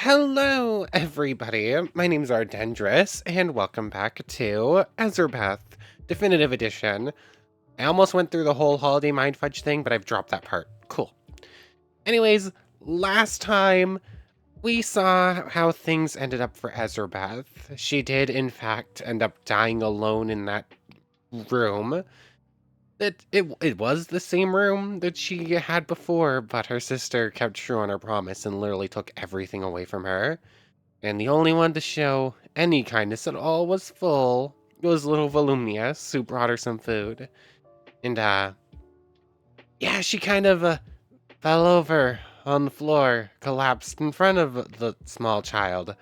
Hello, everybody. My name's Ardendris, and welcome back to Ezrebeth Definitive Edition. I almost went through the whole Holiday Mindfudge thing, but I've dropped that part. Cool. Anyways, last time we saw how things ended up for Ezrebeth. She did, in fact, end up dying alone in that room. It was the same room that she had before, but her sister kept true on her promise and literally took everything away from her. And the only one to show any kindness at all was Full. It was little Volumius, who brought her some food. And, yeah, she kind of, fell over on the floor, collapsed in front of the small child.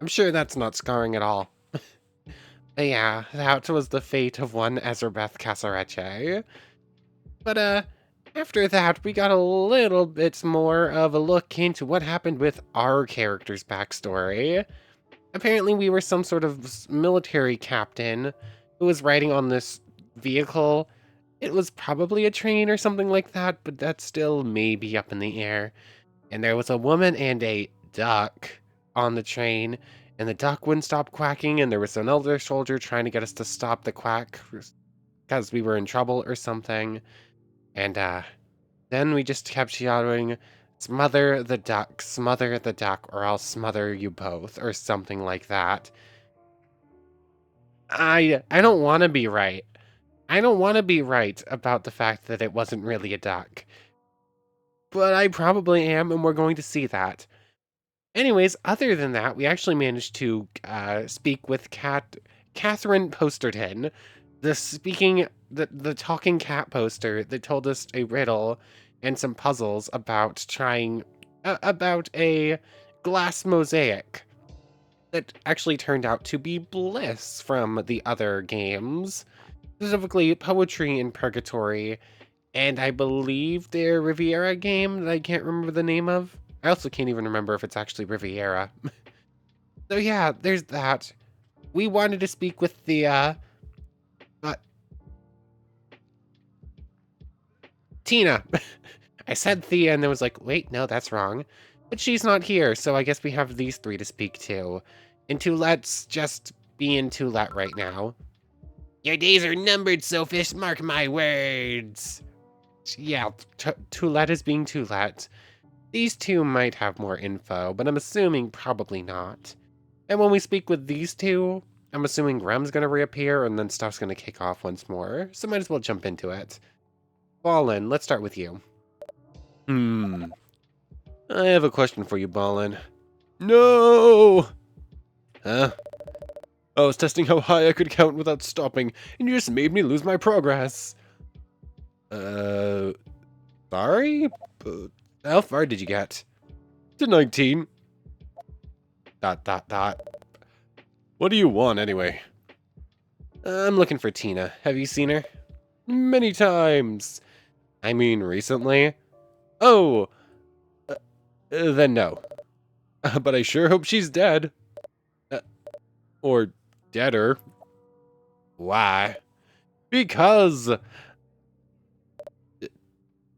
I'm sure that's not scarring at all. But yeah, that was the fate of one Ezrebeth Casareche. But, after that, we got a little bit more of a look into what happened with our character's backstory. Apparently we were some sort of military captain who was riding on this vehicle. It was probably a train or something like that, but that's still maybe up in the air. And there was a woman and a duck on the train, and the duck wouldn't stop quacking, and there was an elder soldier trying to get us to stop the quack because we were in trouble or something. And then we just kept shouting, smother the duck, or I'll smother you both, or something like that. I don't want to be right. I don't want to be right about the fact that it wasn't really a duck. But I probably am, and we're going to see that. Anyways, other than that, we actually managed to speak with Catherine Posterton, the talking cat poster that told us a riddle and some puzzles about about a glass mosaic that actually turned out to be Bliss from the other games, specifically Poetry in Purgatory, and I believe their Riviera game that I can't remember the name of. I also can't even remember if it's actually Riviera. So yeah, there's that. We wanted to speak with the Tina. I said Thea and then was like, wait, no, that's wrong. But she's not here, so I guess we have these three to speak to. And Toulette's just being Toulette right now. Your days are numbered, Sophis, mark my words. Yeah, Toulette is being Toulette. These two might have more info, but I'm assuming probably not. And when we speak with these two, I'm assuming Rem's gonna reappear and then stuff's gonna kick off once more, so might as well jump into it. Ballin, let's start with you. I have a question for you, Ballin. No! Huh? I was testing how high I could count without stopping, and you just made me lose my progress. Sorry? But how far did you get? To 19. ... What do you want, anyway? I'm looking for Tina. Have you seen her? Many times. I mean, recently? Oh! Then no. But I sure hope she's dead. Or deader. Why? Because...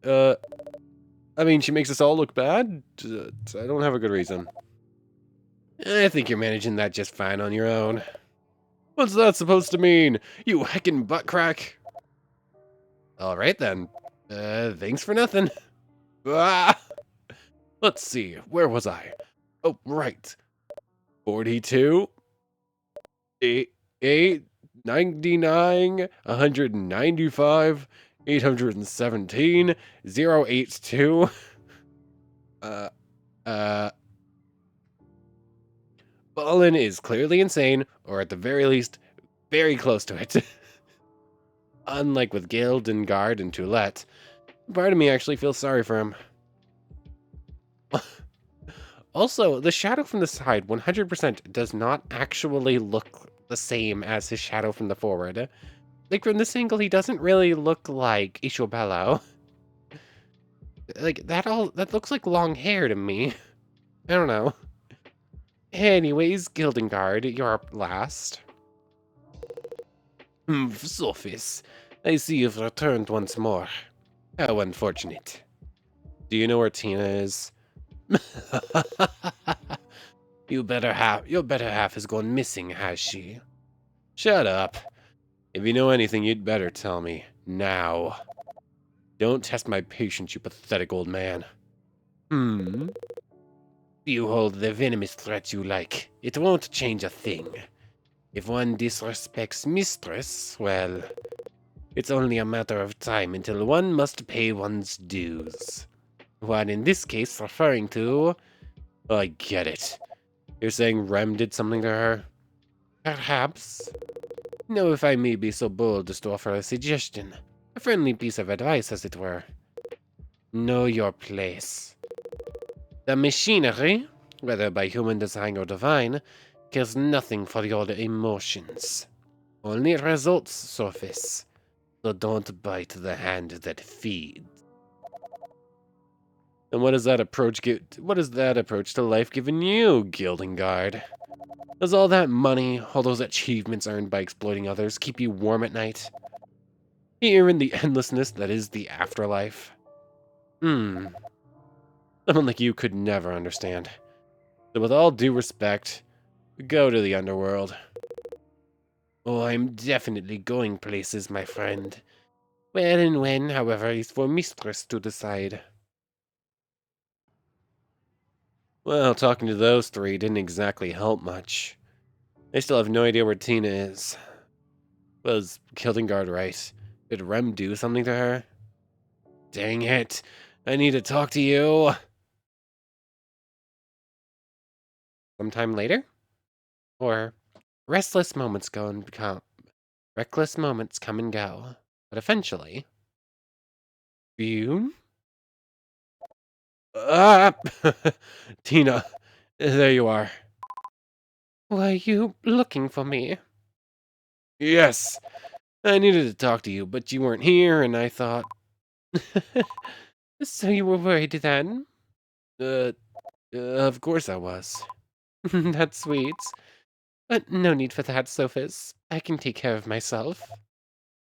I mean, she makes us all look bad? I don't have a good reason. I think you're managing that just fine on your own. What's that supposed to mean? You heckin' butt crack? Alright then. Thanks for nothing. Ah! Let's see, where was I? Oh, right. 42, 8, 99, 195, 817, 082. Ballin is clearly insane, or at the very least, very close to it. Unlike with Guild and Guard and Toulette, part of me actually feels sorry for him. Also, the shadow from the side 100% does not actually look the same as his shadow from the forward. Like, from this angle, he doesn't really look like Ishobello. Like, that looks like long hair to me. I don't know. Anyways, Guard, you're up last. Sophis, I see you've returned once more. How unfortunate. Do you know where Tina is? Your better half has gone missing, has she? Shut up. If you know anything, you'd better tell me. Now. Don't test my patience, you pathetic old man. Hmm? You hold the venomous threat you like. It won't change a thing. If one disrespects mistress, well, it's only a matter of time until one must pay one's dues. What in this case referring to... I get it. You're saying Rem did something to her? Perhaps. Know if I may be so bold as to offer a suggestion. A friendly piece of advice, as it were. Know your place. The machinery, whether by human design or divine, cares nothing for your emotions. Only results surface. So don't bite the hand that feeds. And what does that approach to life given you, Gilding Guard? Does all that money, all those achievements earned by exploiting others, keep you warm at night? Here in the endlessness that is the afterlife? Someone like you could never understand. So with all due respect, go to the underworld. Oh, I'm definitely going places, my friend. Where and when, however, is for Mistress to decide. Well, talking to those three didn't exactly help much. I still have no idea where Tina is. Was Kildengard right? Did Rem do something to her? Dang it. I need to talk to you. Sometime later? Or restless moments go and become reckless moments come and go. But eventually, you ah Tina, there you are. Were you looking for me? Yes. I needed to talk to you, but you weren't here and I thought so you were worried then? Uh, of course I was. That's sweet. But no need for that, Sophis. I can take care of myself.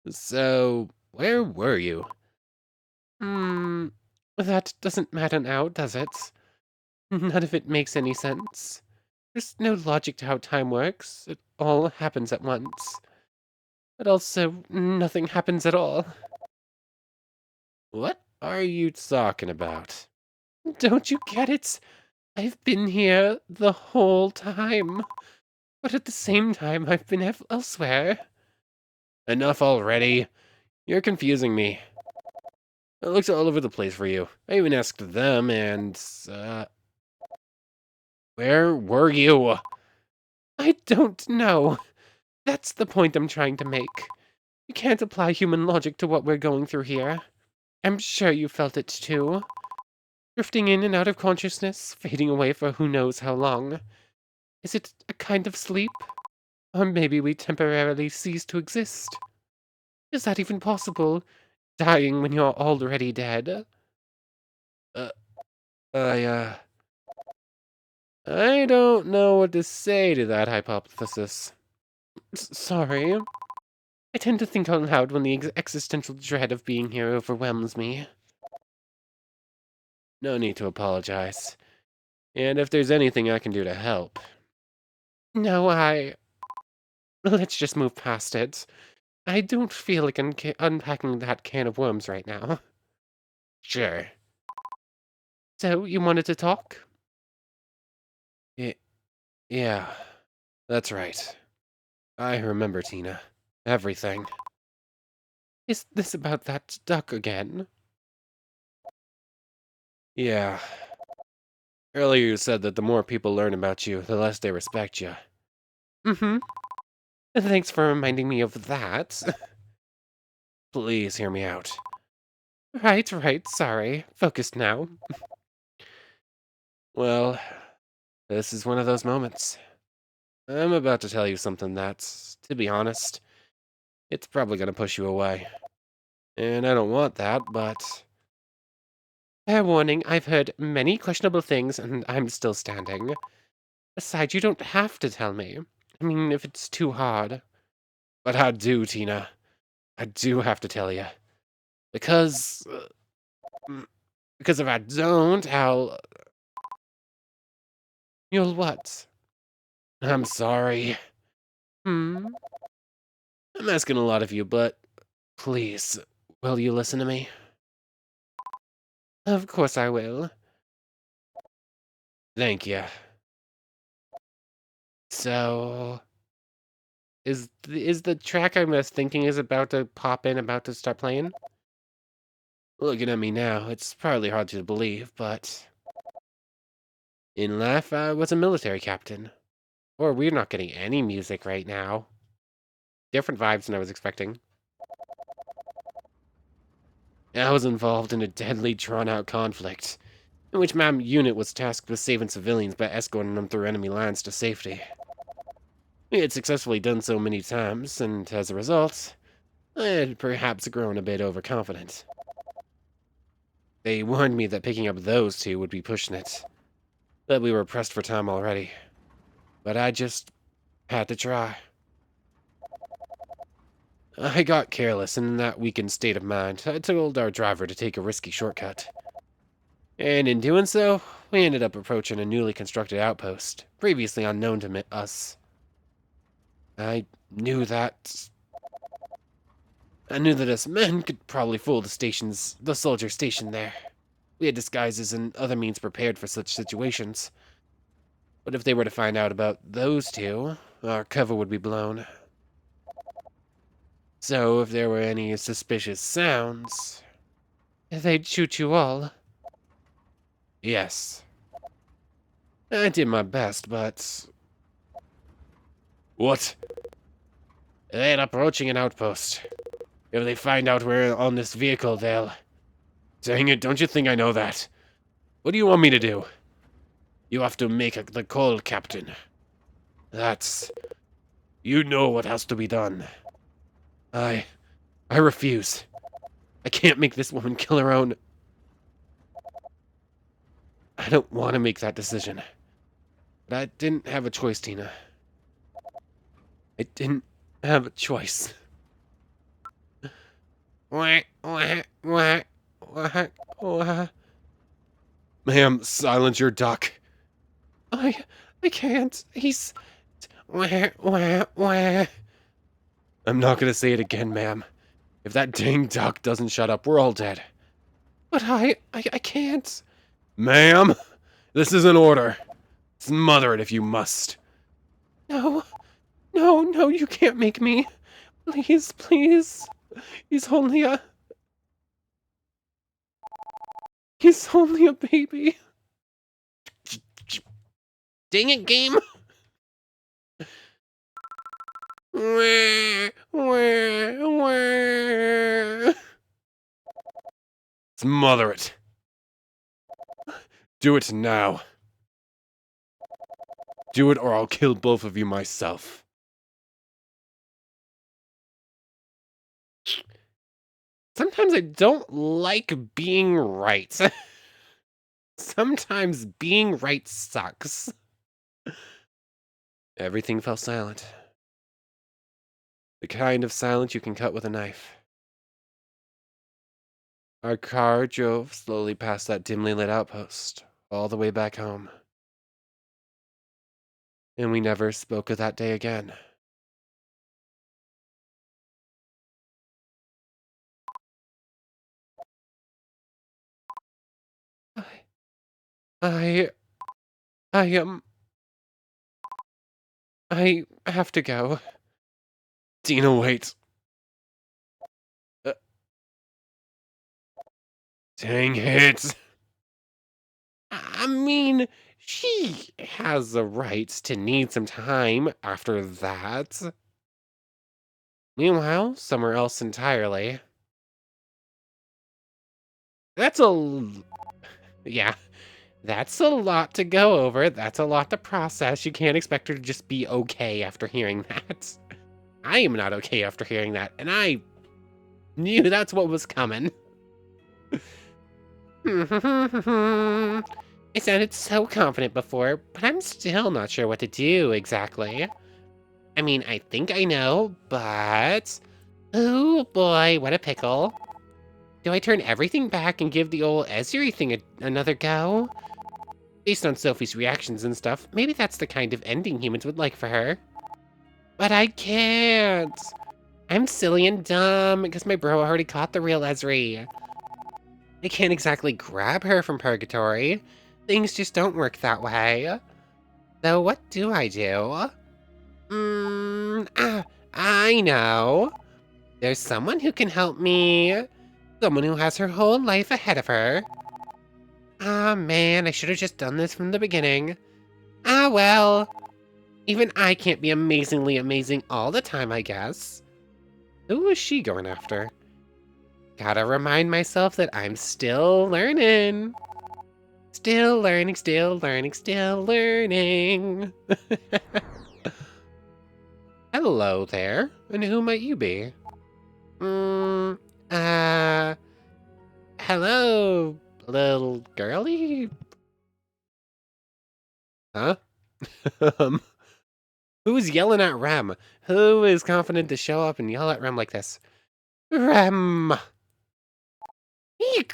So, where were you? Hmm, that doesn't matter now, does it? None of it makes any sense. There's no logic to how time works. It all happens at once. But also, nothing happens at all. What are you talking about? Don't you get it? I've been here the whole time. But at the same time, I've been elsewhere. Enough already. You're confusing me. I looked all over the place for you. I even asked them, and, where were you? I don't know. That's the point I'm trying to make. You can't apply human logic to what we're going through here. I'm sure you felt it too. Drifting in and out of consciousness, fading away for who knows how long. Is it a kind of sleep? Or maybe we temporarily cease to exist? Is that even possible? Dying when you're already dead? Uh, I, I don't know what to say to that hypothesis. Sorry. I tend to think out loud when the existential dread of being here overwhelms me. No need to apologize. And if there's anything I can do to help. No, let's just move past it. I don't feel like unpacking that can of worms right now. Sure. So, you wanted to talk? Y yeah, that's right. I remember, Tina. Everything. Is this about that duck again? Yeah. Earlier you said that the more people learn about you, the less they respect you. Mm-hmm. Thanks for reminding me of that. Please hear me out. Right, sorry. Focused now. Well, this is one of those moments. I'm about to tell you something that's, to be honest, it's probably gonna push you away. And I don't want that, but... Fair warning, I've heard many questionable things, and I'm still standing. Besides, you don't have to tell me. I mean, if it's too hard. But I do, Tina. I do have to tell you. Because... because if I don't, You'll what? I'm sorry. Hmm? I'm asking a lot of you, but please, will you listen to me? Of course I will. Thank you. So, is the track I was thinking is about to pop in, about to start playing? Looking at me now, it's probably hard to believe, but in life, I was a military captain. Or we're not getting any music right now. Different vibes than I was expecting. I was involved in a deadly, drawn-out conflict, in which my unit was tasked with saving civilians by escorting them through enemy lines to safety. We had successfully done so many times, and as a result, I had perhaps grown a bit overconfident. They warned me that picking up those two would be pushing it, that we were pressed for time already. But I just had to try. I got careless, and in that weakened state of mind, I told our driver to take a risky shortcut. And in doing so, we ended up approaching a newly constructed outpost, previously unknown to us. I knew that... I knew that us men could probably fool the soldier stationed there. We had disguises and other means prepared for such situations. But if they were to find out about those two, our cover would be blown. So if there were any suspicious sounds... They'd shoot you all. Yes. I did my best, but... What? They're approaching an outpost. If they find out we're on this vehicle, they'll... Dang it, don't you think I know that? What do you want me to do? You have to make the call, Captain. That's... You know what has to be done. I refuse. I can't make this woman kill her own... I don't want to make that decision. But I didn't have a choice, Tina. I didn't have a choice. Ma'am, silence your duck. I can't. He's... I'm not gonna say it again, ma'am. If that dang duck doesn't shut up, we're all dead. But I can't. Ma'am, this is an order. Smother it if you must. No, you can't make me. Please, please. He's only a baby. Dang it, game. Smother it. Do it now. Do it or I'll kill both of you myself. Sometimes I don't like being right. Sometimes being right sucks. Everything fell silent. The kind of silence you can cut with a knife. Our car drove slowly past that dimly lit outpost, all the way back home. And we never spoke of that day again. I I have to go. Dina, wait. Uh, Dang it. I mean, she has the right to need some time after that. Meanwhile, somewhere else entirely. Yeah, that's a lot to go over. That's a lot to process. You can't expect her to just be okay after hearing that. I am not okay after hearing that, and I knew that's what was coming. I sounded so confident before, but I'm still not sure what to do exactly. I mean, I think I know, but... Oh boy, what a pickle. Do I turn everything back and give the old Ezri thing another go? Based on Sophie's reactions and stuff, maybe that's the kind of ending humans would like for her. But I can't! I'm silly and dumb because my bro already caught the real Ezri. I can't exactly grab her from Purgatory. Things just don't work that way. Though what do I do? I know. There's someone who can help me. Someone who has her whole life ahead of her. Ah, man, I should have just done this from the beginning. Ah, well. Even I can't be amazingly amazing all the time, I guess. Who is she going after? Gotta remind myself that I'm still learning. Still learning, still learning, still learning. Hello there, and who might you be? Uh, hello, little girly? Huh? Um, Who's yelling at Rem? Who is confident to show up and yell at Rem like this? Rem! Eek!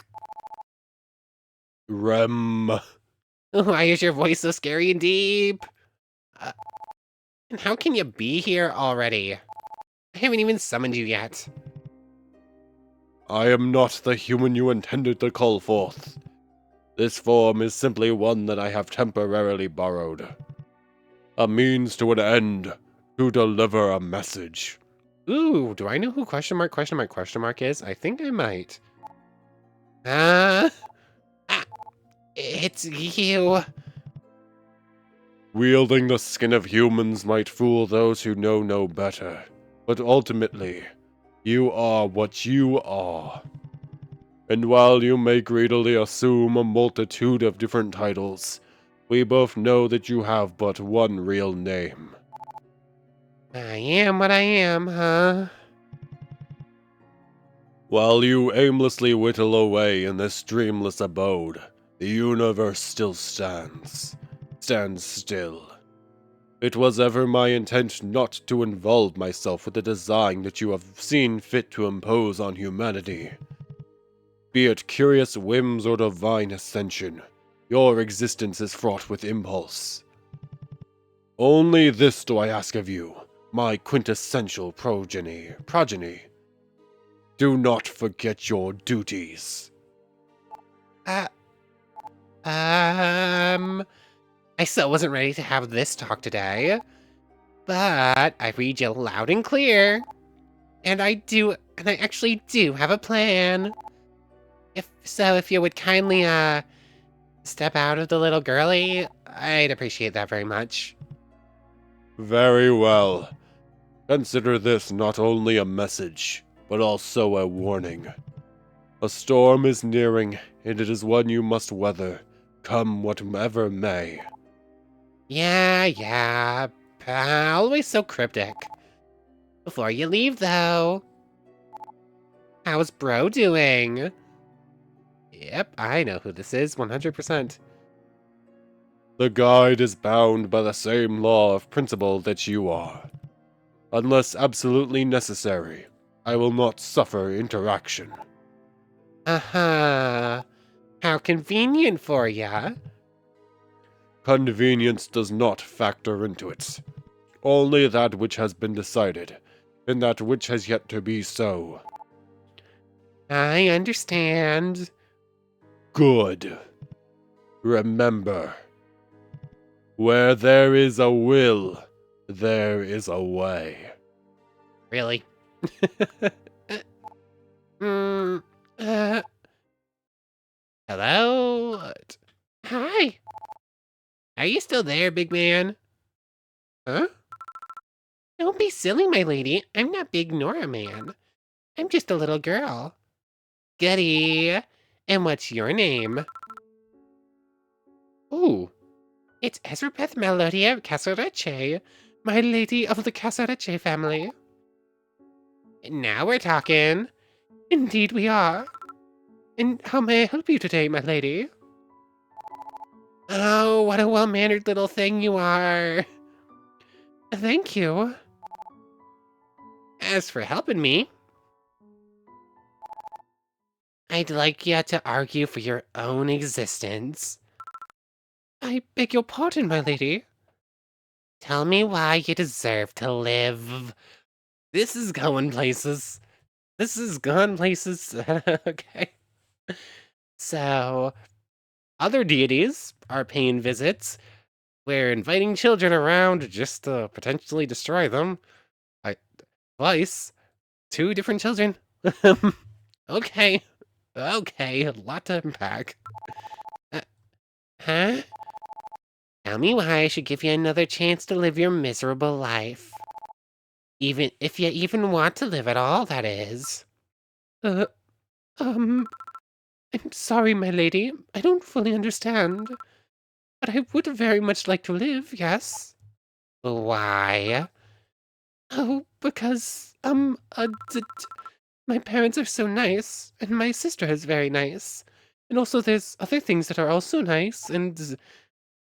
Rem! Why is your voice so scary and deep? Uh, and how can you be here already? I haven't even summoned you yet. I am not the human you intended to call forth. This form is simply one that I have temporarily borrowed. A means to an end, to deliver a message. Ooh, do I know who question mark is? I think I might. Ah, it's you. Wielding the skin of humans might fool those who know no better, but ultimately, you are what you are. And while you may greedily assume a multitude of different titles, we both know that you have but one real name. I am what I am, huh? While you aimlessly whittle away in this dreamless abode, the universe still stands. Stands still. It was ever my intent not to involve myself with the design that you have seen fit to impose on humanity. Be it curious whims or divine ascension, your existence is fraught with impulse. Only this do I ask of you, my quintessential progeny. Do not forget your duties. I still wasn't ready to have this talk today, but I read you loud and clear. And I actually do have a plan. If you would kindly, step out of the little girly, I'd appreciate that very much. Very well. Consider this not only a message, but also a warning. A storm is nearing, and it is one you must weather, come whatever may. Yeah, always so cryptic. Before you leave, though, how's Bro doing? Yep, I know who this is, 100%. The guide is bound by the same law of principle that you are. Unless absolutely necessary, I will not suffer interaction. Uh-huh. How convenient for ya. Convenience does not factor into it. Only that which has been decided, and that which has yet to be so. I understand. Good. Remember, where there is a will, there is a way. Really? mm, uh, hello? Hi. Are you still there, big man? Huh? Don't be silly, my lady. I'm not big nor a man. I'm just a little girl. Goody. And what's your name? Ooh, it's Ezrebeth Melodia Casareche, my lady of the Casareche family. Now we're talking. Indeed we are. And how may I help you today, my lady? Oh, what a well-mannered little thing you are. Thank you. As for helping me, I'd like you to argue for your own existence. I beg your pardon, my lady. Tell me why you deserve to live. This is going places. This is going places. Okay. So, other deities are paying visits. We're inviting children around just to potentially destroy them. I twice, two different children. Okay, okay, a lot to unpack. Uh, huh? Tell me why I should give you another chance to live your miserable life. Even if you even want to live at all, that is. Uh, um, I'm sorry, my lady. I don't fully understand. But I would very much like to live, yes. Why? Oh, because, my parents are so nice, and my sister is very nice. And also there's other things that are also nice, and...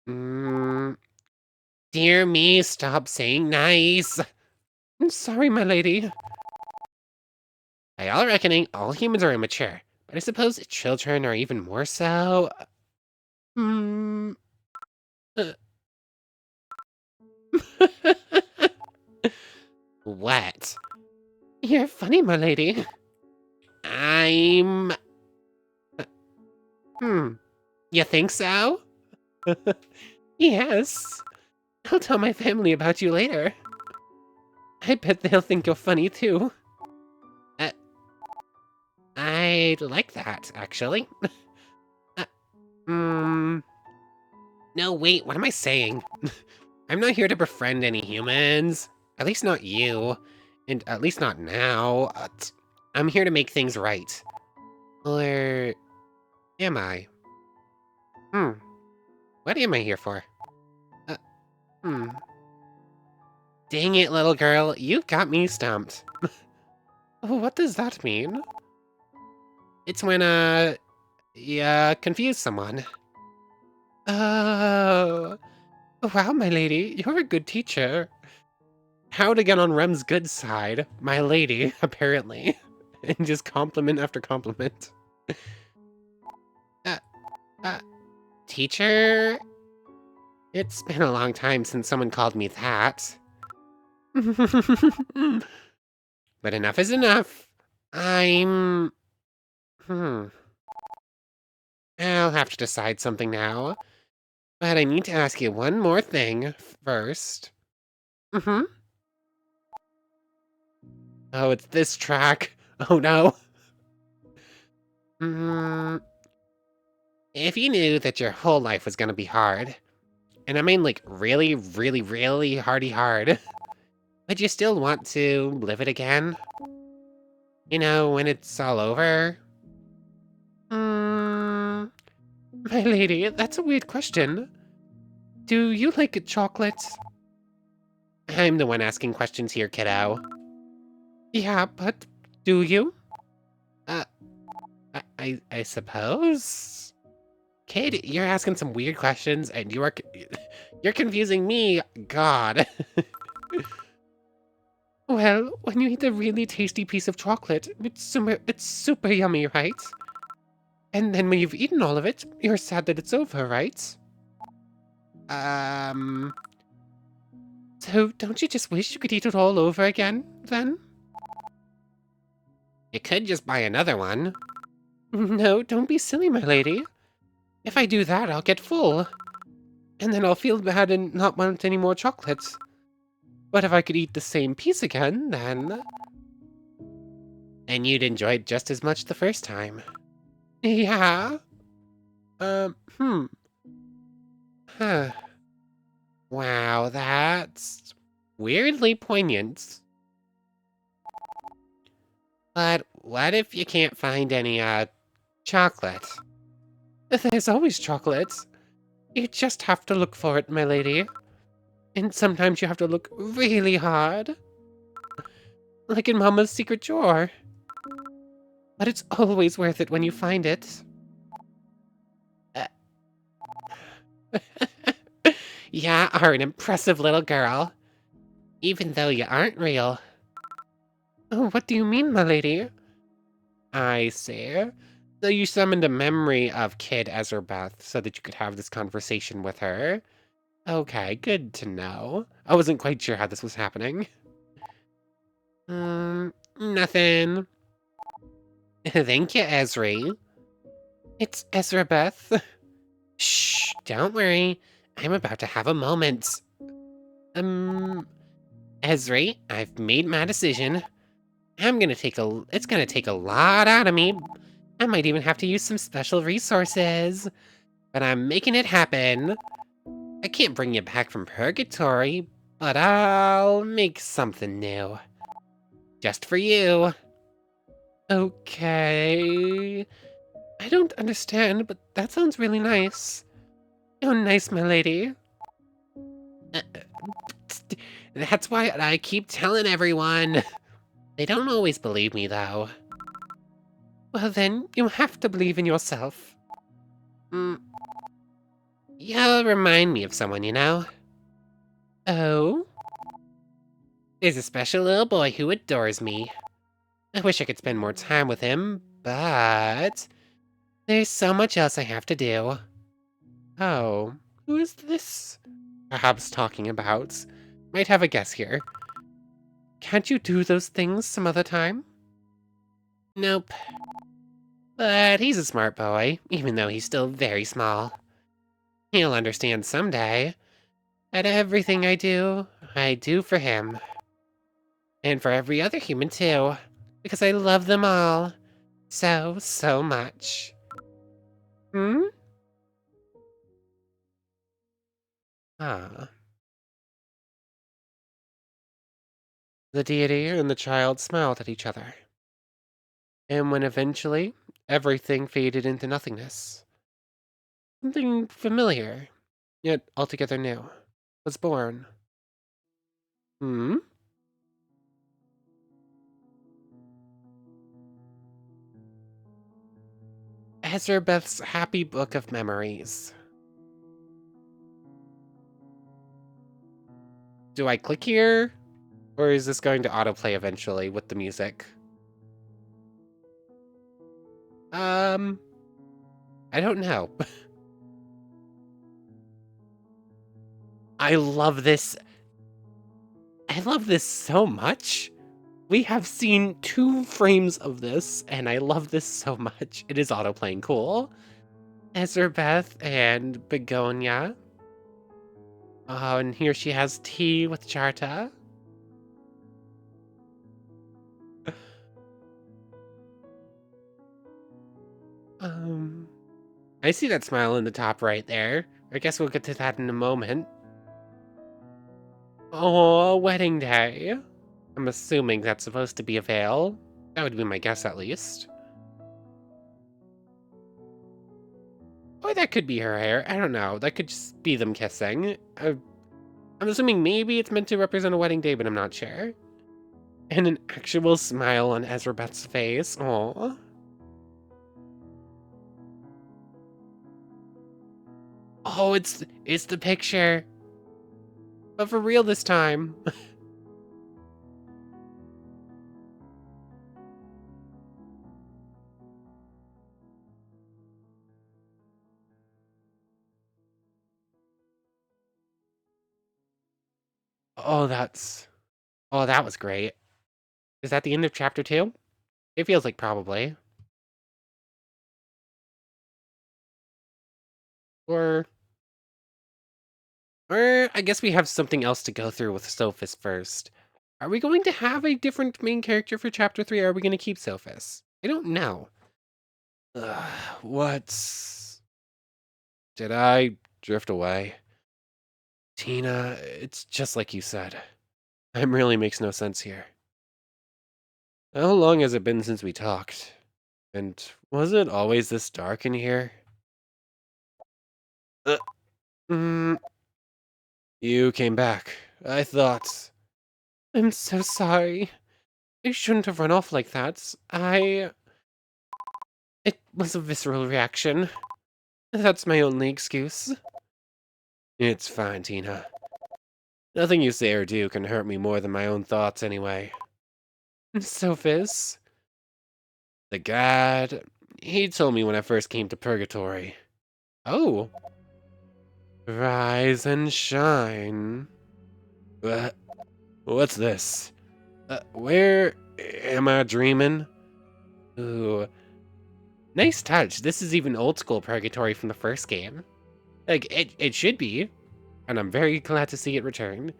Mm, dear me, stop saying nice. I'm sorry, my lady. By all reckoning, all humans are immature. But I suppose children are even more so. Hmm... uh, what? You're funny, my lady. I'm... Hmm. You think so? Yes. I'll tell my family about you later. I bet they'll think you're funny too. Uh, I like that, actually. Uh, mm, no, wait, what am I saying? I'm not here to befriend any humans. At least not you. And at least not now. I'm here to make things right. Or am I? Hmm. What am I here for? Uh, hmm. Dang it, little girl. You got me stumped. What does that mean? It's when, you confuse someone. Oh. Wow, my lady, you're a good teacher. How to get on Rem's good side, my lady, apparently. And just compliment after compliment. Uh, uh, teacher? It's been a long time since someone called me that. But enough is enough. I'm... Hmm. I'll have to decide something now. But I need to ask you one more thing first. Mm-hmm. Oh, it's this track. Oh no. Mm, if you knew that your whole life was gonna be hard, and I mean like really, really, really hardy hard, would you still want to live it again? You know, when it's all over? Mm, my lady, that's a weird question. Do you like chocolate? I'm the one asking questions here, kiddo. Yeah, but do you? Uh, I suppose? Kid, you're asking some weird questions, and you're confusing me. God. Well, when you eat a really tasty piece of chocolate, it's super yummy, right? And then when you've eaten all of it, you're sad that it's over, right? Um... So, don't you just wish you could eat it all over again, then? You could just buy another one. No, don't be silly, my lady. If I do that, I'll get full. And then I'll feel bad and not want any more chocolates. But if I could eat the same piece again, then... And you'd enjoy it just as much the first time. Yeah? Hmm. Huh. Wow, that's... weirdly poignant. But what if you can't find any, chocolate? There's always chocolate. You just have to look for it, my lady. And sometimes you have to look really hard. Like in Mama's secret drawer. But it's always worth it when you find it. Uh, yeah, are an impressive little girl. Even though you aren't real. Oh, what do you mean, my lady? I see. So you summoned a memory of Kid Ezrebeth so that you could have this conversation with her. Okay, good to know. I wasn't quite sure how this was happening. Nothing. Thank you, Ezri. It's Ezrebeth. Shh, don't worry. I'm about to have a moment. Um, Ezri, I've made my decision. It's gonna take a lot out of me. I might even have to use some special resources. But I'm making it happen. I can't bring you back from Purgatory, but I'll make something new. Just for you. Okay. I don't understand, but that sounds really nice. Oh, nice, my lady. Uh, That's why I keep telling everyone. They don't always believe me, though. Well, then, you have to believe in yourself. Mm, you'll remind me of someone, you know? Oh? There's a special little boy who adores me. I wish I could spend more time with him, but there's so much else I have to do. Oh, who is this perhaps talking about? Might have a guess here. Can't you do those things some other time? Nope. But he's a smart boy, even though he's still very small. He'll understand someday that everything I do for him. And for every other human too, because I love them all so, so much. Hmm? Ah. The deity and the child smiled at each other. And when eventually everything faded into nothingness, something familiar, yet altogether new, was born. Hmm? Ezrebeth's happy book of memories. Do I click here? Or is this going to autoplay eventually with the music? Um, I don't know. I love this. I love this so much. We have seen 2 frames of this, and I love this so much. It is autoplaying cool. Ezrebeth and Begonia. Oh, and here she has tea with Charta. Um, I see that smile in the top right there. I guess we'll get to that in a moment. Oh, wedding day. I'm assuming that's supposed to be a veil. That would be my guess, at least. Or that could be her hair. I don't know. That could just be them kissing. I'm assuming maybe it's meant to represent a wedding day, but I'm not sure. And an actual smile on Ezrebeth's face. Aww. Oh, it's the picture. But for real this time. Oh, that was great. Is that the end of chapter 2? It feels like probably. Or I guess we have something else to go through with Sophis first. Are we going to have a different main character for chapter 3, or are we going to keep Sophis? I don't know. What? Did I drift away? Tina, it's just like you said. Time really makes no sense here. How long has it been since we talked? And was it always this dark in here? Uh, mm, you came back. I thought... I'm so sorry. I shouldn't have run off like that. It was a visceral reaction. That's my only excuse. It's fine, Tina. Nothing you say or do can hurt me more than my own thoughts anyway. Sophis, the god, He told me when I first came to Purgatory. Oh. Rise and shine. What's this? Where am I dreaming? Ooh. Nice touch. This is even old school Purgatory from the first game. Like, it should be. And I'm very glad to see it return.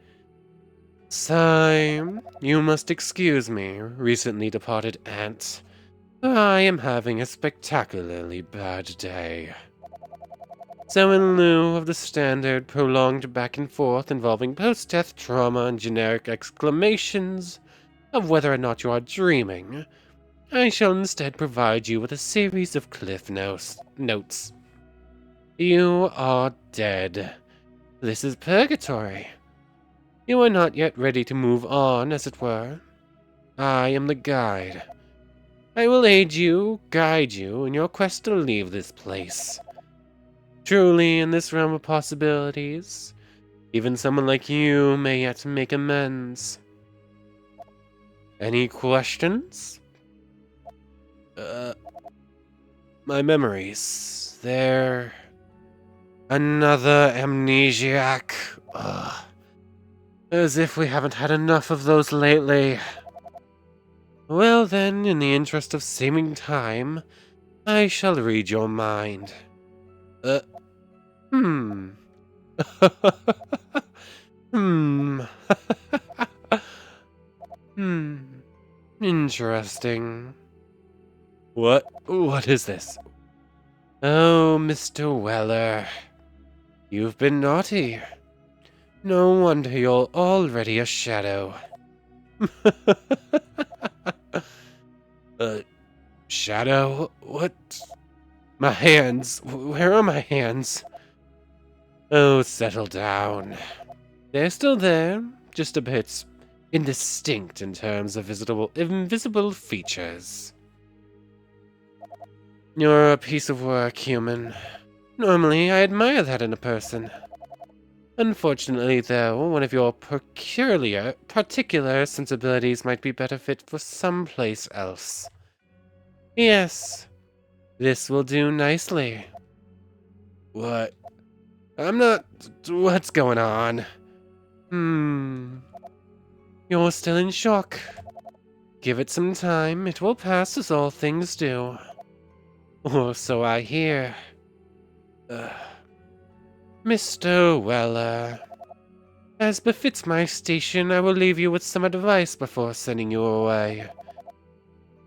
Sigh, you must excuse me, recently departed aunt. I am having a spectacularly bad day. So in lieu of the standard prolonged back and forth involving post-death trauma and generic exclamations of whether or not you are dreaming, I shall instead provide you with a series of cliff notes. You are dead. This is Purgatory. You are not yet ready to move on, as it were. I am the guide. I will aid you, guide you, in your quest to leave this place. Truly, in this realm of possibilities, even someone like you may yet make amends. Any questions? My memories. They're another amnesiac. As if we haven't had enough of those lately. Well then, in the interest of saving time, I shall read your mind. Hmm. Hmm. Hmm. Interesting. What is this? Oh, Mr. Weller. You've been naughty. No wonder you're already a shadow. Shadow? What? My hands. Where are my hands? Oh, settle down. They're still there, just a bit indistinct in terms of invisible features. You're a piece of work, human. Normally, I admire that in a person. Unfortunately, though, one of your particular sensibilities might be better fit for someplace else. Yes, this will do nicely. What? I'm not... What's going on? You're still in shock. Give it some time, it will pass as all things do. Or so I hear. Mr. Weller, as befits my station, I will leave you with some advice before sending you away.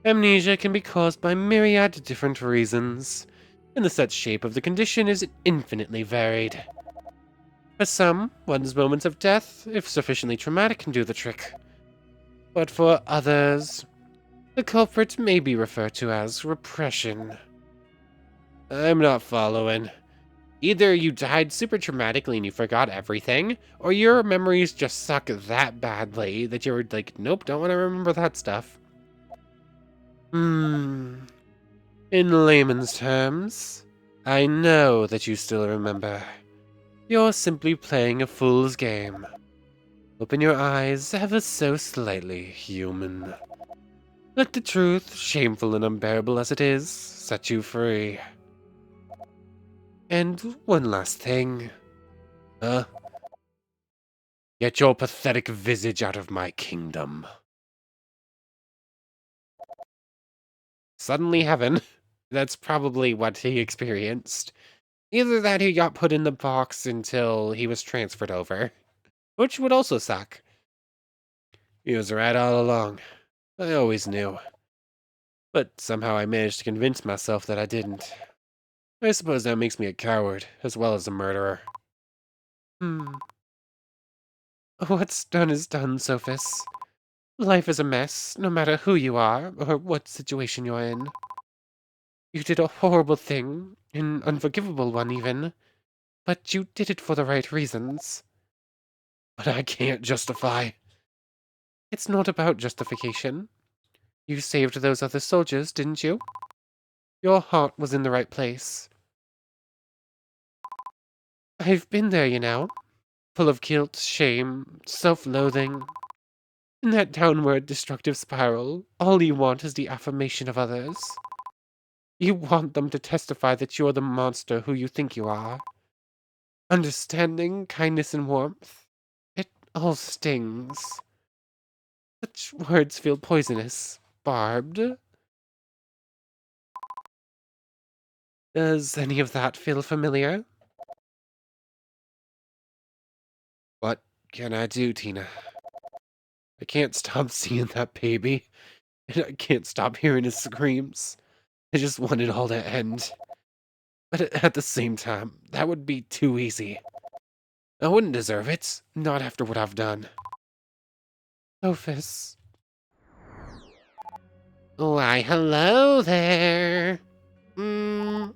Amnesia can be caused by myriad different reasons, and the set shape of the condition is infinitely varied. For some, one's moments of death, if sufficiently traumatic, can do the trick. But for others, the culprit may be referred to as repression. I'm not following. Either you died super traumatically and you forgot everything, or your memories just suck that badly that you're like, nope, don't want to remember that stuff. In layman's terms, I know that you still remember. You're simply playing a fool's game. Open your eyes ever so slightly, human. Let the truth, shameful and unbearable as it is, set you free. And one last thing. Get your pathetic visage out of my kingdom. Suddenly heaven. That's probably what he experienced. Either that he got put in the box until he was transferred over. Which would also suck. He was right all along. I always knew. But somehow I managed to convince myself that I didn't. I suppose that makes me a coward, as well as a murderer. What's done is done, Sophis. Life is a mess, no matter who you are, or what situation you're in. You did a horrible thing, an unforgivable one even, but you did it for the right reasons. But I can't justify. It's not about justification. You saved those other soldiers, didn't you? Your heart was in the right place. I've been there, you know. Full of guilt, shame, self-loathing. In that downward, destructive spiral, all you want is the affirmation of others. You want them to testify that you're the monster who you think you are. Understanding, kindness, and warmth. It all stings. Such words feel poisonous, barbed. Does any of that feel familiar? What can I do, Tina? I can't stop seeing that baby, and I can't stop hearing his screams. I just want it all to end. But at the same time, that would be too easy. I wouldn't deserve it, not after what I've done. Sophis. Why, hello there. Am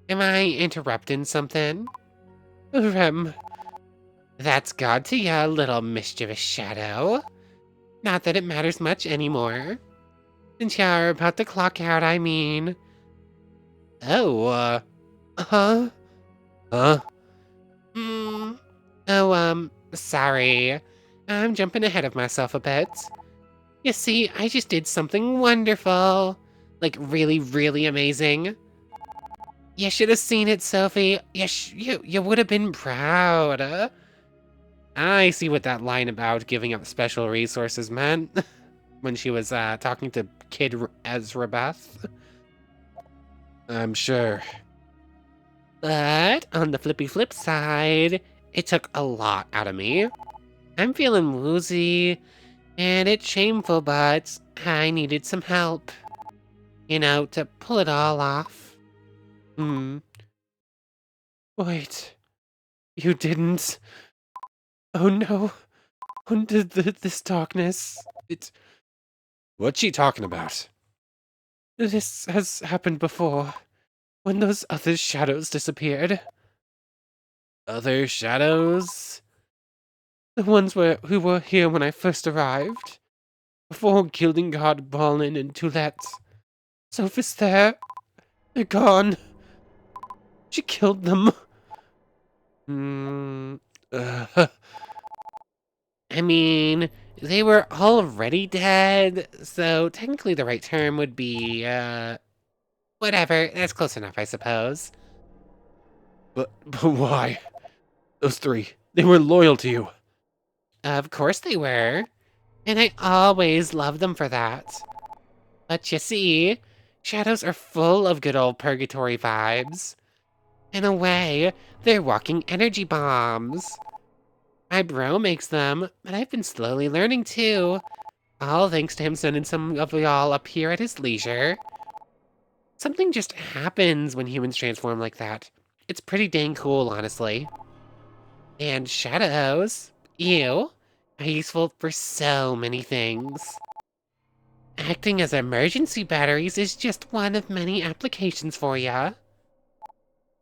I interrupting something? Rem, that's God to ya, little mischievous shadow. Not that it matters much anymore. Since you're about to clock out, I mean. Oh, huh? Huh? Sorry. I'm jumping ahead of myself a bit. You see, I just did something wonderful. Like, really, really amazing. You should have seen it, Sophie. You would have been proud. I see what that line about giving up special resources meant when she was talking to Kid Ezrebeth. I'm sure. But on the flippy flip side, it took a lot out of me. I'm feeling woozy, and it's shameful, but I needed some help. You know, to pull it all off. Wait. You didn't? Oh no. This darkness. What's she talking about? This has happened before. When those other shadows disappeared. Other shadows? The ones who were here when I first arrived. Before Gilding God, Ballin, and Toulette. Sophis there. They're gone. She killed them. I mean, they were already dead, so technically the right term would be, whatever. That's close enough, I suppose. But why? Those three, they were loyal to you. Of course they were. And I always loved them for that. But you see, shadows are full of good old purgatory vibes. In a way, they're walking energy bombs. My bro makes them, but I've been slowly learning too. All thanks to him sending some of y'all up here at his leisure. Something just happens when humans transform like that. It's pretty dang cool, honestly. And shadows, ew, are useful for so many things. Acting as emergency batteries is just one of many applications for ya.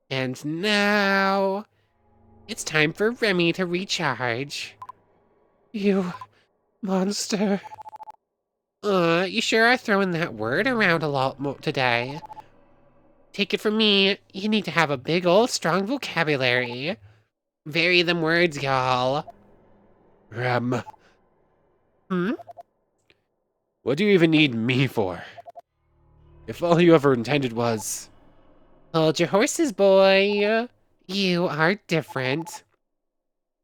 And now, it's time for Remy to recharge. You monster. You sure are throwing that word around a lot more today. Take it from me, you need to have a big old strong vocabulary. Vary them words, y'all. Rem. What do you even need me for? If all you ever intended was... Hold your horses, boy. You are different.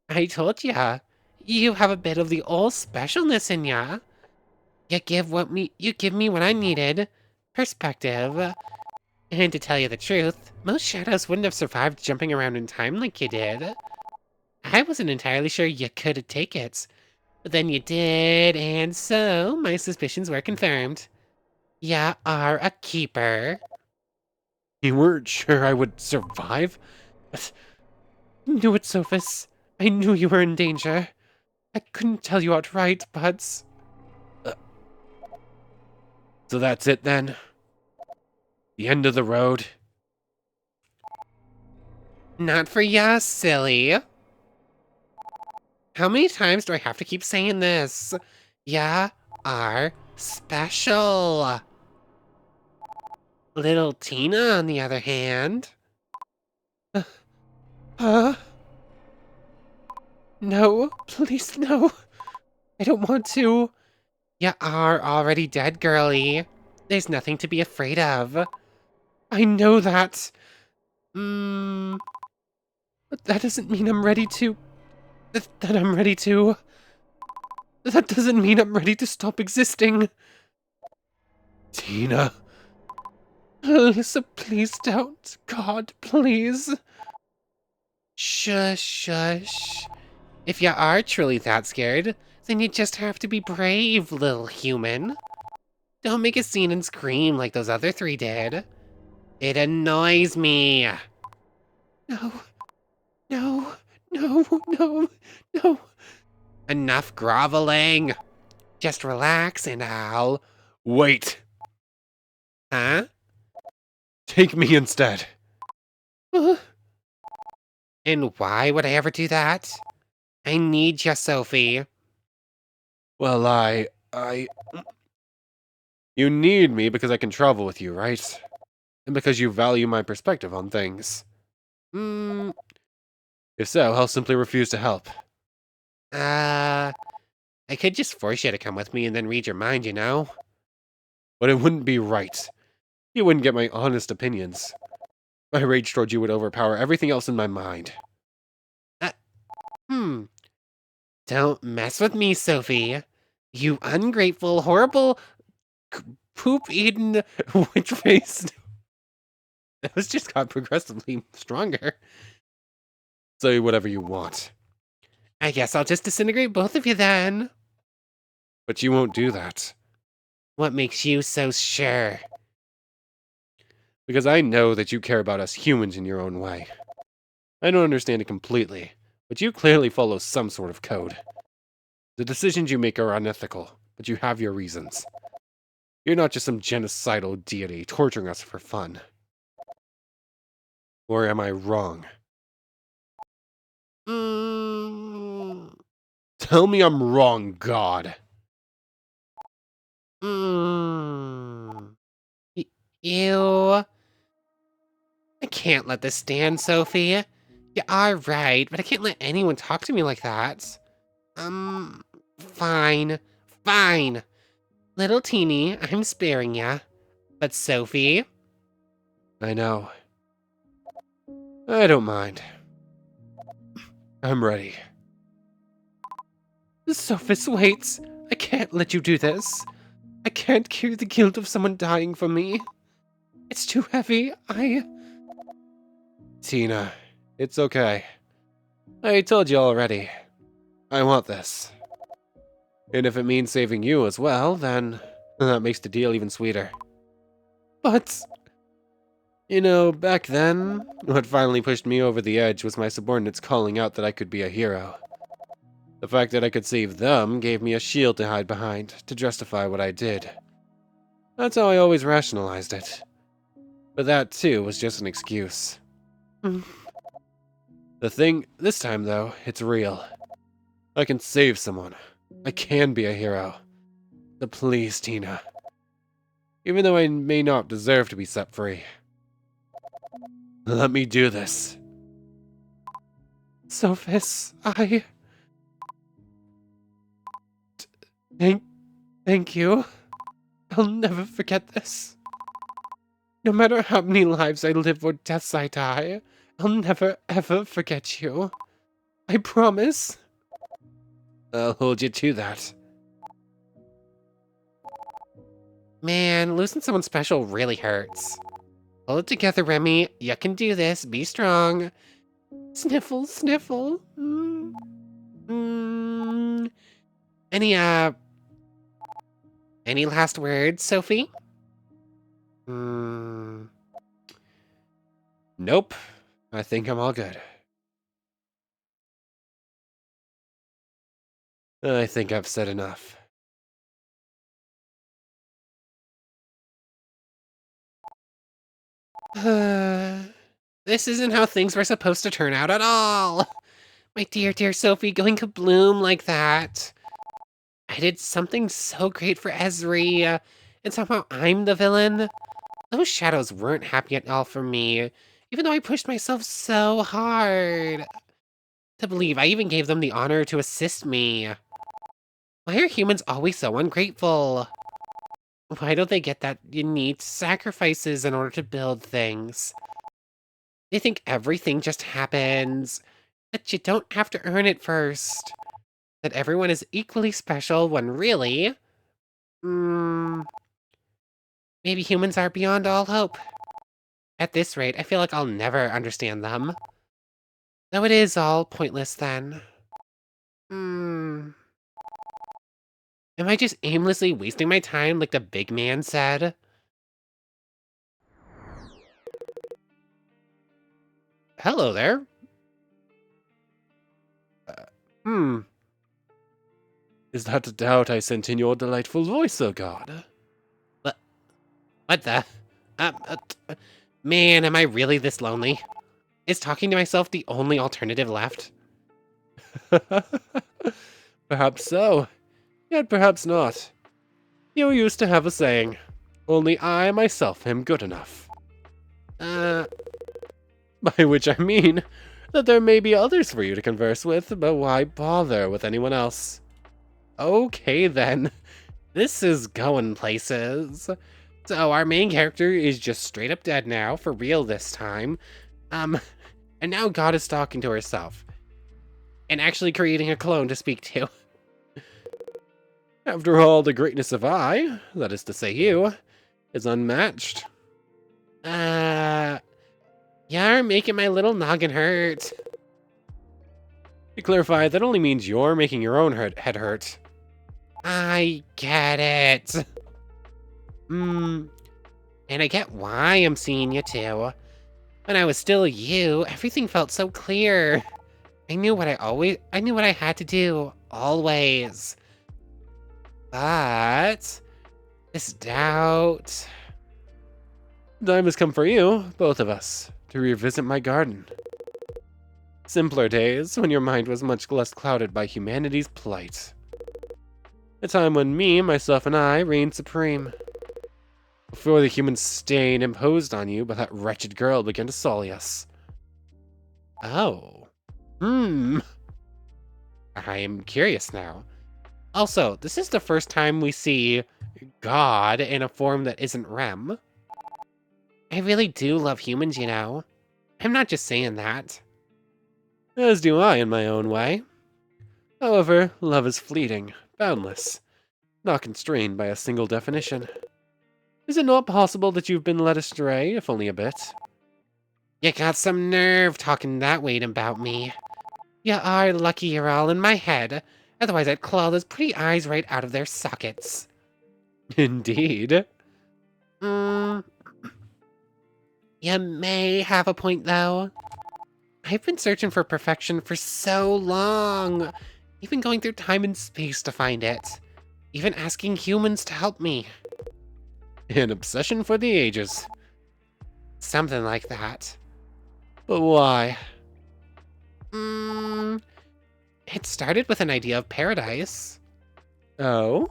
I told ya. You have a bit of the old specialness in ya. You give me what I needed. Perspective. And to tell you the truth, most shadows wouldn't have survived jumping around in time like you did. I wasn't entirely sure you could take it. But then you did, and so my suspicions were confirmed. Ya are a keeper. You weren't sure I would survive? But I knew it, Sophis. I knew you were in danger. I couldn't tell you outright, but... So that's it then? The end of the road? Not for ya, silly. How many times do I have to keep saying this? Ya are special. Little Tina, on the other hand. No, please no. I don't want to. You are already dead, girlie. There's nothing to be afraid of. I know that. But that doesn't mean I'm ready to... that I'm ready to... That doesn't mean I'm ready to stop existing. Tina. Alyssa, please don't. God, please. Shush, shush. If you are truly that scared, then you just have to be brave, little human. Don't make a scene and scream like those other three did. It annoys me. No, no, no, no, no. Enough groveling. Just relax and I'll... Wait. Huh? Take me instead. And why would I ever do that? I need you, Sophie. Well, You need me because I can travel with you, right? And because you value my perspective on things. If so, I'll simply refuse to help. I could just force you to come with me and then read your mind, you know? But it wouldn't be right. You wouldn't get my honest opinions. My rage towards you would overpower everything else in my mind. Don't mess with me, Sophie. You ungrateful, horrible, poop-eaten, witch-faced... That was just got progressively stronger. Say whatever you want. I guess I'll just disintegrate both of you then. But you won't do that. What makes you so sure? Because I know that you care about us humans in your own way. I don't understand it completely, but you clearly follow some sort of code. The decisions you make are unethical, but you have your reasons. You're not just some genocidal deity torturing us for fun. Or am I wrong? Tell me I'm wrong, God. Ew. I can't let this stand, Sophie. You are right, but I can't let anyone talk to me like that. Fine. Fine. Little teeny, I'm sparing ya. But Sophie? I know. I don't mind. I'm ready. Sophis, wait. I can't let you do this. I can't carry the guilt of someone dying for me. It's too heavy. Tina, it's okay. I told you already. I want this. And if it means saving you as well, then that makes the deal even sweeter. But... You know, back then, what finally pushed me over the edge was my subordinates calling out that I could be a hero. The fact that I could save them gave me a shield to hide behind, to justify what I did. That's how I always rationalized it. But that, too, was just an excuse. The thing, this time though, it's real. I can save someone. I can be a hero. So please, Tina. Even though I may not deserve to be set free. Let me do this. Sophis, Thank you. I'll never forget this. No matter how many lives I live or deaths I die, I'll never ever forget you. I promise. I'll hold you to that. Man, losing someone special really hurts. Hold it together, Remy. You can do this. Be strong. Sniffle, sniffle. Any last words, Sophie? Nope. I think I'm all good. I think I've said enough. This isn't how things were supposed to turn out at all. My dear, dear Sophie going kabloom like that. I did something so great for Ezri, and somehow I'm the villain. Those shadows weren't happy at all for me, even though I pushed myself so hard. To believe I even gave them the honor to assist me. Why are humans always so ungrateful? Why don't they get that you need sacrifices in order to build things? They think everything just happens, that you don't have to earn it first, that everyone is equally special when really, mm, maybe humans are beyond all hope. At this rate, I feel like I'll never understand them. Though it is all pointless then. Hmm. Am I just aimlessly wasting my time like the big man said? Hello there. Uh, hmm. Is that the doubt I sent in your delightful voice, O god? What? What the? Man, am I really this lonely? Is talking to myself the only alternative left? Perhaps so, yet perhaps not. You used to have a saying, only I myself am good enough. By which I mean that there may be others for you to converse with, but why bother with anyone else? Okay then, this is going places. So our main character is just straight up dead now, for real this time. And now God is talking to herself. And actually creating a clone to speak to. After all, the greatness of I, that is to say you, is unmatched. You're making my little noggin hurt. To clarify, that only means you're making your own head hurt. I get it. And I get why I'm seeing you too. When I was still you, everything felt so clear. I knew what I had to do, always. But this doubt. Time has come for you, both of us, to revisit my garden. Simpler days, when your mind was much less clouded by humanity's plight. A time when me, myself, and I reigned supreme. Before the human stain imposed on you by that wretched girl began to sully us. Oh. I am curious now. Also, this is the first time we see God in a form that isn't Rem. I really do love humans, you know. I'm not just saying that. As do I in my own way. However, love is fleeting, boundless, not constrained by a single definition. Is it not possible that you've been led astray, if only a bit? You got some nerve talking that way about me. You are lucky you're all in my head, otherwise I'd claw those pretty eyes right out of their sockets. Indeed. You may have a point, though. I've been searching for perfection for so long, even going through time and space to find it, even asking humans to help me. An obsession for the ages. Something like that. But why? It started with an idea of paradise. Oh?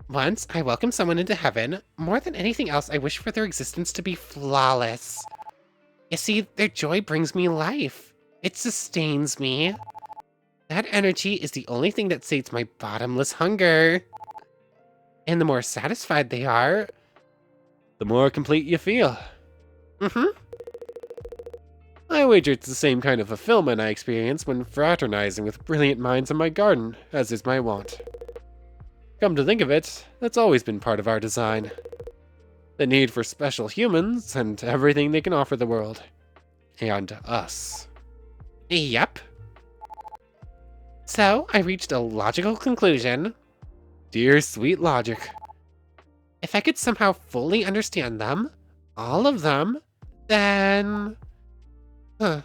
Once, I welcomed someone into heaven. More than anything else, I wish for their existence to be flawless. You see, their joy brings me life. It sustains me. That energy is the only thing that sates my bottomless hunger. And the more satisfied they are, the more complete you feel. I wager it's the same kind of fulfillment I experience when fraternizing with brilliant minds in my garden, as is my wont. Come to think of it, that's always been part of our design. The need for special humans and everything they can offer the world. And us. Yep. So, I reached a logical conclusion. Dear sweet logic. If I could somehow fully understand them, all of them, then... But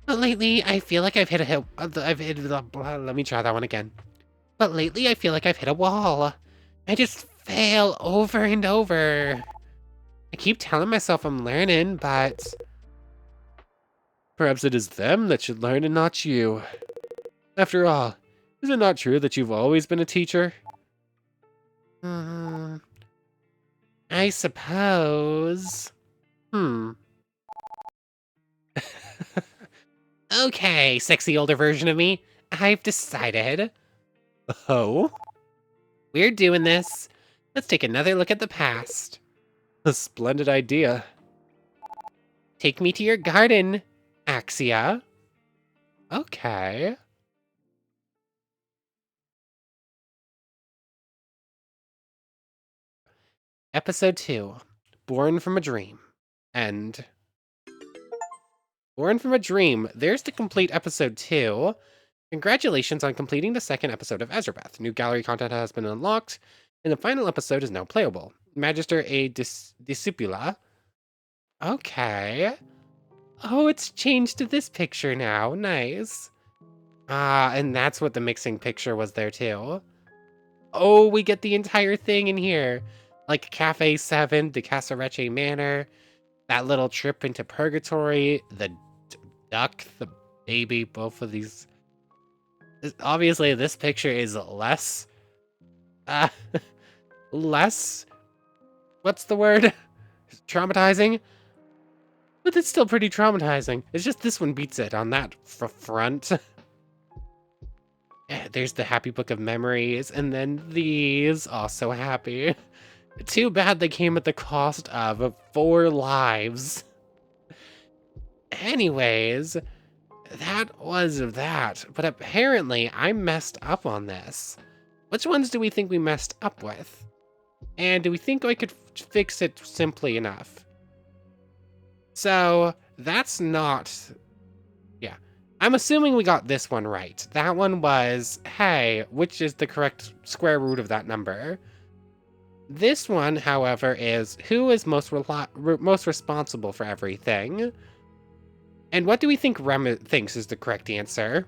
lately, I feel like I've hit a let me try that one again. But lately, I feel like I've hit a wall. I just fail over and over. I keep telling myself I'm learning, but... Perhaps it is them that should learn and not you. After all, is it not true that you've always been a teacher? I suppose... Okay, sexy older version of me. I've decided. Oh? We're doing this. Let's take another look at the past. A splendid idea. Take me to your garden, Axia. Okay. Episode 2. Born from a Dream. End. Born from a Dream. There's the complete episode 2. Congratulations on completing the second episode of Ezrebeth. New gallery content has been unlocked, and the final episode is now playable. Magister A Discipula. Okay. Oh, it's changed to this picture now. Nice. Ah, and that's what the mixing picture was there too. Oh, we get the entire thing in here. Like Cafe 7, the Casareche Manor, that little trip into Purgatory, the duck, the baby, both of these. Obviously, this picture is less... less... What's the word? Traumatizing? But it's still pretty traumatizing. It's just this one beats it on that front. There's the Happy Book of Memories, and then these. Oh, so happy. Too bad they came at the cost of 4 lives. Anyways, that was that. But apparently, I messed up on this. Which ones do we think we messed up with? And do we think I could fix it simply enough? So, that's not... Yeah. I'm assuming we got this one right. That one was, hey, which is the correct square root of that number? This one, however, is who is most responsible for everything? And what do we think Rem thinks is the correct answer?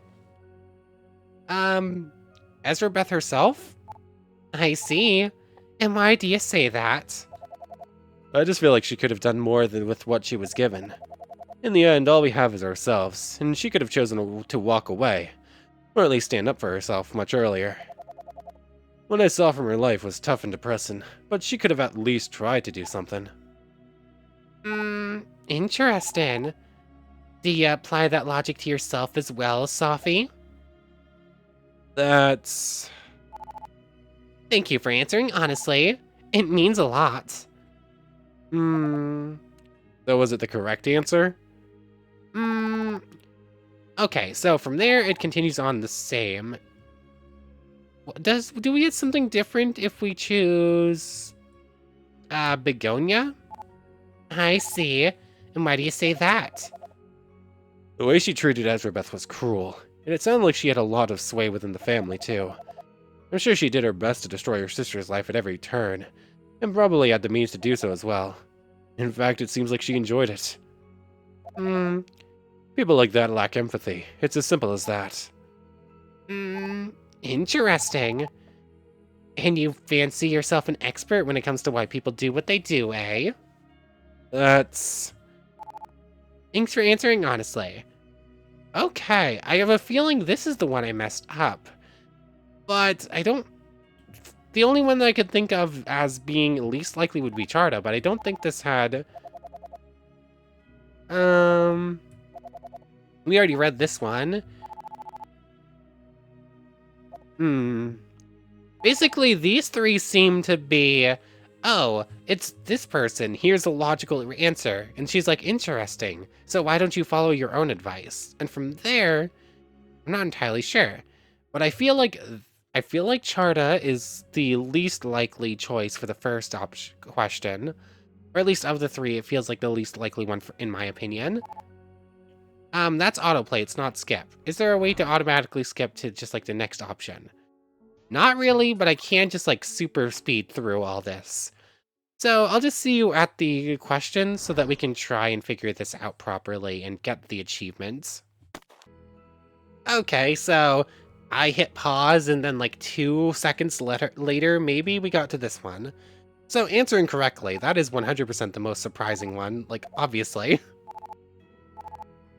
Ezrebeth herself? I see. And why do you say that? I just feel like she could have done more than with what she was given. In the end, all we have is ourselves, and she could have chosen to walk away, or at least stand up for herself much earlier. What I saw from her life was tough and depressing, but she could have at least tried to do something. Interesting. Do you apply that logic to yourself as well, Sophie? That's... Thank you for answering honestly. It means a lot. So was it the correct answer? Okay, so from there it continues on the same. Do we get something different if we choose Begonia? I see. And why do you say that? The way she treated Ezrebeth was cruel, and it sounded like she had a lot of sway within the family too. I'm sure she did her best to destroy her sister's life at every turn, and probably had the means to do so as well. In fact, it seems like she enjoyed it. People like that lack empathy. It's as simple as that. Interesting. And you fancy yourself an expert when it comes to why people do what they do, eh? That's... Thanks for answering honestly. Okay, I have a feeling this is the one I messed up. But I don't... The only one that I could think of as being least likely would be Charda, but I don't think this had... We already read this one. Basically, these 3 seem to be... Oh, it's this person. Here's a logical answer. And she's like, interesting. So why don't you follow your own advice? And from there, I'm not entirely sure. But I feel like Charda is the least likely choice for the first question. Or at least of the 3, it feels like the least likely one in my opinion. That's autoplay, it's not skip. Is there a way to automatically skip to just like the next option? Not really, but I can just like super speed through all this. So I'll just see you at the questions so that we can try and figure this out properly and get the achievements. Okay, so I hit pause and then like 2 seconds later, maybe we got to this one. So answering correctly, that is 100% the most surprising one, like obviously.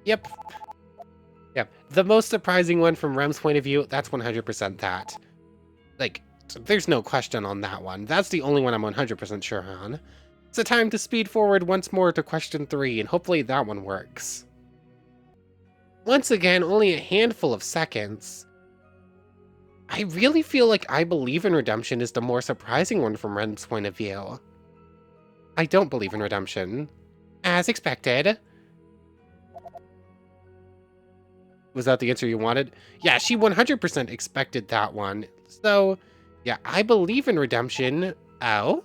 Yep. The most surprising one from Rem's point of view, that's 100% that. Like, there's no question on that one. That's the only one I'm 100% sure on. So time to speed forward once more to question 3, and hopefully that one works. Once again, only a handful of seconds. I really feel like I believe in redemption is the more surprising one from Ren's point of view. I don't believe in redemption. As expected. Was that the answer you wanted? Yeah, she 100% expected that one. So, yeah, I believe in redemption. Oh?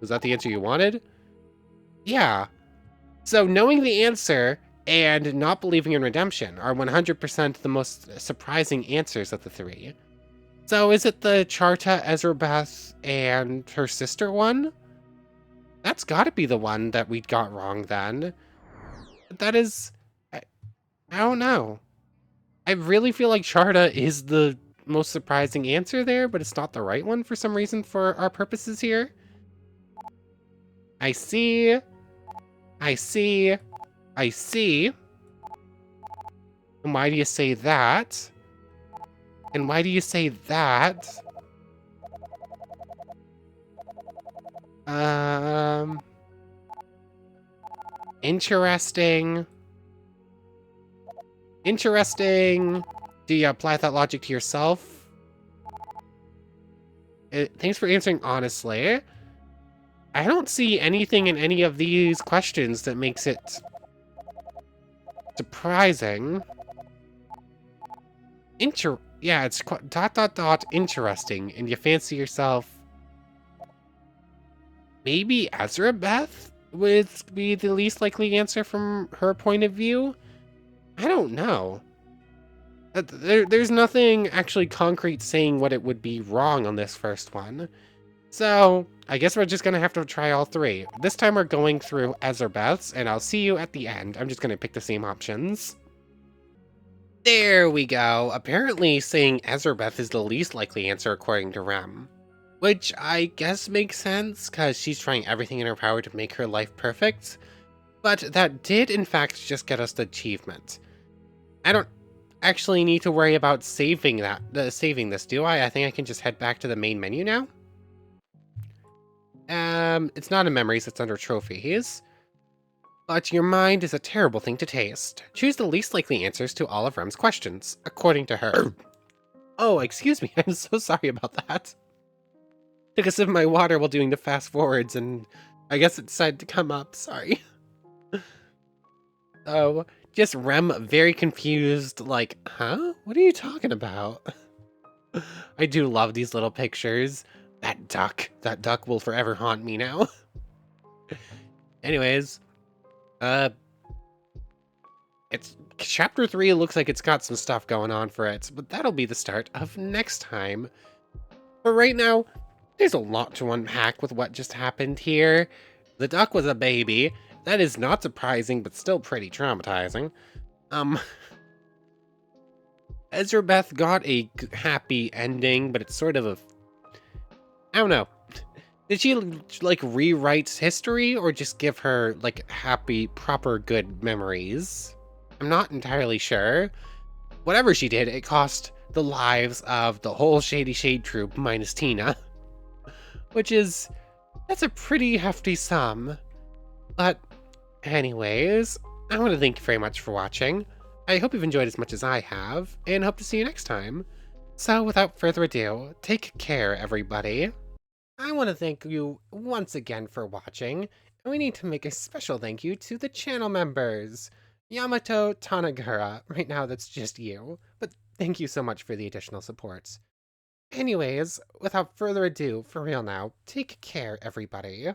Was that the answer you wanted? Yeah. So knowing the answer and not believing in redemption are 100% the most surprising answers of the three. So is it the Charta, Ezrebeth, and her sister one? That's gotta be the one that we got wrong then. That is... I don't know. I really feel like Charta is the most surprising answer there, but it's not the right one for some reason for our purposes here. I see. I see. I see. And why do you say that? And why do you say that? Interesting. Interesting. Do you apply that logic to yourself? Thanks for answering honestly. I don't see anything in any of these questions that makes it surprising. Yeah, it's interesting, and you fancy yourself. Maybe Ezrebeth would be the least likely answer from her point of view? I don't know. There's nothing actually concrete saying what it would be wrong on this first one. So, I guess we're just gonna have to try all three. This time we're going through Ezrebeth's, and I'll see you at the end. I'm just gonna pick the same options. There we go. Apparently saying Ezrebeth is the least likely answer according to Rem. Which I guess makes sense, because she's trying everything in her power to make her life perfect. But that did in fact just get us the achievement. I don't actually need to worry about saving this, do I? I think I can just head back to the main menu now. It's not in memories, it's under trophies. But your mind is a terrible thing to taste. Choose the least likely answers to all of Rem's questions, according to her. Oh, excuse me, I'm so sorry about that. Took a sip of my water while doing the fast forwards, and I guess it decided to come up, sorry. Oh, just Rem very confused, like, huh? What are you talking about? I do love these little pictures. That duck will forever haunt me now. Anyways, it's chapter 3 looks like it's got some stuff going on for it, but that'll be the start of next time. But right now, there's a lot to unpack with what just happened here. The duck was a baby. That is not surprising, but still pretty traumatizing. Ezrebeth got a happy ending, but it's sort of a... I don't know. Did she, like, rewrite history, or just give her, like, happy, proper, good memories? I'm not entirely sure. Whatever she did, it cost the lives of the whole Shady Shade troop minus Tina. Which is... that's a pretty hefty sum. But, anyways, I want to thank you very much for watching. I hope you've enjoyed as much as I have, and hope to see you next time. So, without further ado, take care, everybody. I want to thank you once again for watching, and we need to make a special thank you to the channel members. Yamato Tanagura, right now that's just you, but thank you so much for the additional support. Anyways, without further ado, for real now, take care, everybody.